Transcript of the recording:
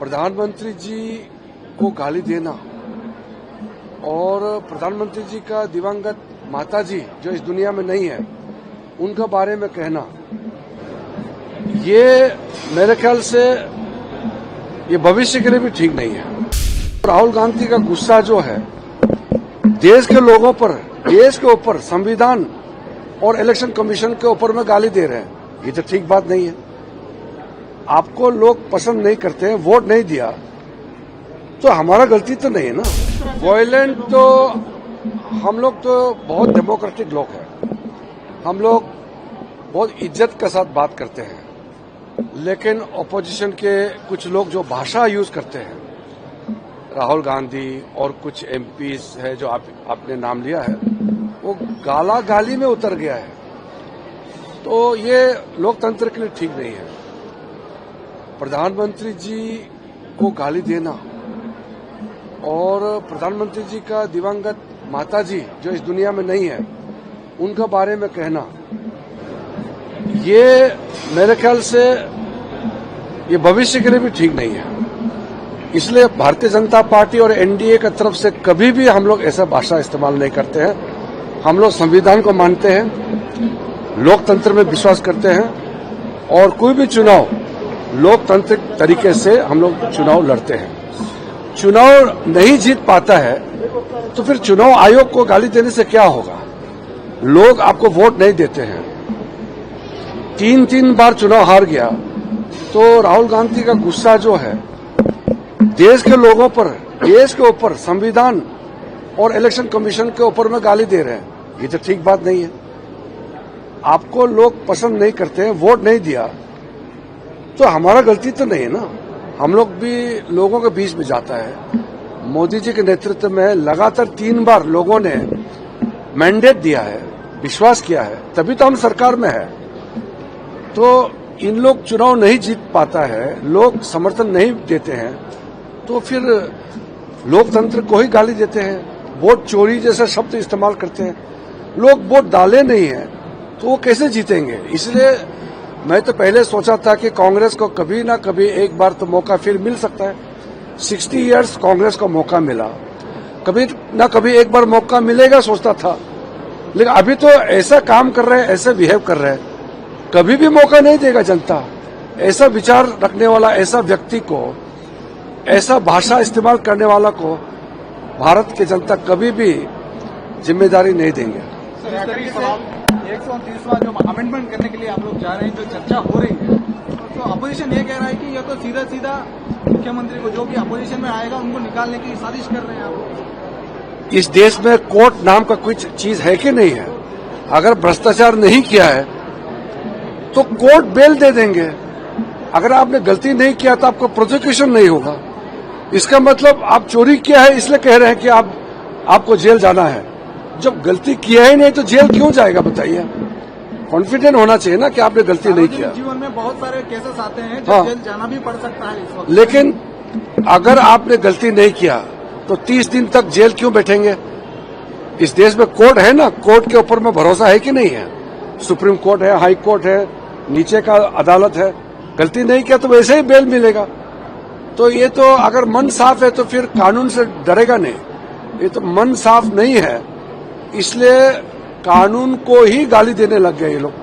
प्रधानमंत्री जी को गाली देना और प्रधानमंत्री जी का दिवंगत माता जी जो इस दुनिया में नहीं है उनके बारे में कहना, ये मेरे ख्याल से ये भविष्य के लिए भी ठीक नहीं है। राहुल गांधी का गुस्सा जो है देश के लोगों पर, देश के ऊपर, संविधान और इलेक्शन कमीशन के ऊपर में गाली दे रहे हैं, ये तो ठीक बात नहीं है। आपको लोग पसंद नहीं करते हैं, वोट नहीं दिया तो हमारा गलती तो नहीं है ना। वायलेंट तो हम लोग तो बहुत डेमोक्रेटिक लोग हैं, हम लोग बहुत इज्जत के साथ बात करते हैं, लेकिन ऑपोजिशन के कुछ लोग जो भाषा यूज करते हैं, राहुल गांधी और कुछ एमपीज है जो आपने नाम लिया है, वो गाला गाली में उतर गया है, तो ये लोकतंत्र के लिए ठीक नहीं है। प्रधानमंत्री जी को गाली देना और प्रधानमंत्री जी का दिवंगत माता जी जो इस दुनिया में नहीं है उनके बारे में कहना, ये मेरे ख्याल से ये भविष्य के लिए भी ठीक नहीं है। इसलिए भारतीय जनता पार्टी और एनडीए की तरफ से कभी भी हम लोग ऐसा भाषा इस्तेमाल नहीं करते हैं। हम लोग संविधान को मानते हैं, लोकतंत्र में विश्वास करते हैं और कोई भी चुनाव लोकतांत्रिक तरीके से हम लोग चुनाव लड़ते हैं। चुनाव नहीं जीत पाता है तो फिर चुनाव आयोग को गाली देने से क्या होगा? लोग आपको वोट नहीं देते हैं, तीन बार चुनाव हार गया, तो राहुल गांधी का गुस्सा जो है देश के लोगों पर, देश के ऊपर, संविधान और इलेक्शन कमीशन के ऊपर में गाली दे रहे हैं, ये तो ठीक बात नहीं है। आपको लोग पसंद नहीं करते हैं, वोट नहीं दिया तो हमारा गलती तो नहीं है ना। हम लोग भी लोगों के बीच में जाता है। मोदी जी के नेतृत्व में लगातार 3 बार लोगों ने मैंडेट दिया है, विश्वास किया है, तभी तो हम सरकार में है। तो इन लोग चुनाव नहीं जीत पाता है, लोग समर्थन नहीं देते हैं, तो फिर लोकतंत्र को ही गाली देते हैं, वोट चोरी जैसा शब्द इस्तेमाल करते हैं। लोग वोट डाले नहीं है तो वो कैसे जीतेंगे? इसलिए मैं तो पहले सोचा था कि कांग्रेस को कभी ना कभी एक बार तो मौका फिर मिल सकता है। 60 इयर्स कांग्रेस को मौका मिला, कभी ना कभी एक बार मौका मिलेगा सोचता था, लेकिन अभी तो ऐसा काम कर रहे हैं, ऐसे बिहेव कर रहे हैं, कभी भी मौका नहीं देगा जनता। ऐसा विचार रखने वाला, ऐसा व्यक्ति को, ऐसा भाषा इस्तेमाल करने वाला को भारत की जनता कभी भी जिम्मेदारी नहीं देंगे। 129वां जो अमेंडमेंट करने के लिए आप लोग जा रहे हैं, जो चर्चा हो रही है, तो अपोजिशन ये कह रहा है कि यह तो सीधा मुख्यमंत्री को, जो भी अपोजिशन में आएगा, उनको निकालने की साजिश कर रहे हैं आप लोग। इस देश में कोर्ट नाम का कोई चीज है कि नहीं है? अगर भ्रष्टाचार नहीं किया है तो कोर्ट बेल दे देंगे। अगर आपने गलती नहीं किया तो आपको प्रोसिक्यूशन नहीं होगा। इसका मतलब आप चोरी किया है इसलिए कह रहे हैं कि आपको जेल जाना है। जब गलती किया ही नहीं तो जेल क्यों जाएगा बताइए? कॉन्फिडेंट होना चाहिए ना कि आपने गलती नहीं किया। जीवन में बहुत सारे केसेस आते हैं जो जेल जाना भी पड़ सकता है इस वक्त। लेकिन अगर आपने गलती नहीं किया तो 30 दिन तक जेल क्यों बैठेंगे? इस देश में कोर्ट है ना, कोर्ट के ऊपर में भरोसा है कि नहीं है? सुप्रीम कोर्ट है, हाई कोर्ट है, नीचे का अदालत है। गलती नहीं किया तो वैसे ही बेल मिलेगा। तो ये तो अगर मन साफ है तो फिर कानून से डरेगा नहीं। ये तो मन साफ नहीं है, इसलिए कानून को ही गाली देने लग गए ये लोग।